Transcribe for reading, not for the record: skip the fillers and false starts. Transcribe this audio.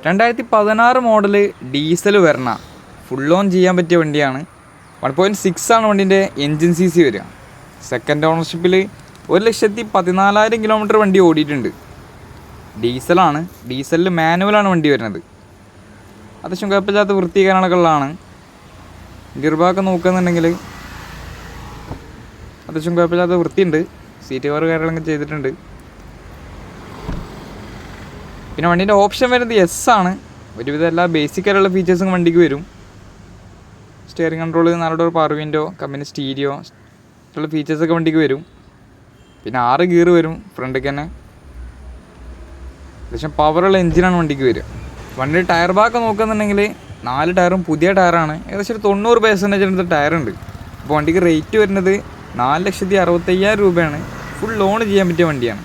2016 model diesel വരണ full on ചെയ്യാൻ പറ്റിയ വണ്ടിയാണ്. 1.6 ആണ് വണ്ടീൻ്റെ എൻജിൻ CC വരിക. സെക്കൻഡ് ഓണർഷിപ്പിൽ 1,14,000 കിലോമീറ്റർ വണ്ടി ഓടിയിട്ടുണ്ട്. ഡീസലാണ്, ഡീസലിൽ മാനുവലാണ് വണ്ടി വരുന്നത്. അത്യാവശ്യം കുഴപ്പമില്ലാത്ത വൃത്തികാരണമൊക്കെ ഉള്ളതാണ്. ഗിയർ ഭാഗമൊക്കെ നോക്കുകയെന്നുണ്ടെങ്കിൽ അത്യാവശ്യം കുഴപ്പമില്ലാത്ത വൃത്തിയുണ്ട്. സീറ്റ് കവർ കാര്യങ്ങളൊക്കെ ചെയ്തിട്ടുണ്ട്. പിന്നെ വണ്ടീൻ്റെ ഓപ്ഷൻ വരുന്നത് എസ് ആണ്. ഒരുവിധം എല്ലാ ബേസിക് ആയിട്ടുള്ള ഫീച്ചേഴ്സും വണ്ടിക്ക് വരും. Steering control, 4 door power window, company stereo ഉള്ള ഫീച്ചേഴ്സൊക്കെ വണ്ടിക്ക് വരും. പിന്നെ 6 ഗിയർ വരും ഫ്രണ്ടിലേക്ക് തന്നെ. അത്യാവശ്യം പവറുള്ള എഞ്ചിനാണ് വണ്ടിക്ക് വരിക. വണ്ടിയുടെ ടയർ ഭാഗമൊക്കെ നോക്കുകയെന്നുണ്ടെങ്കിൽ 4 ടയറും പുതിയ ടയറാണ്. ഏകദേശം ഒരു 90% ടയറുണ്ട്. അപ്പോൾ വണ്ടിക്ക് റേറ്റ് വരുന്നത് 4,65,000 രൂപയാണ്. ഫുൾ ലോൺ ചെയ്യാൻ പറ്റിയ വണ്ടിയാണ്.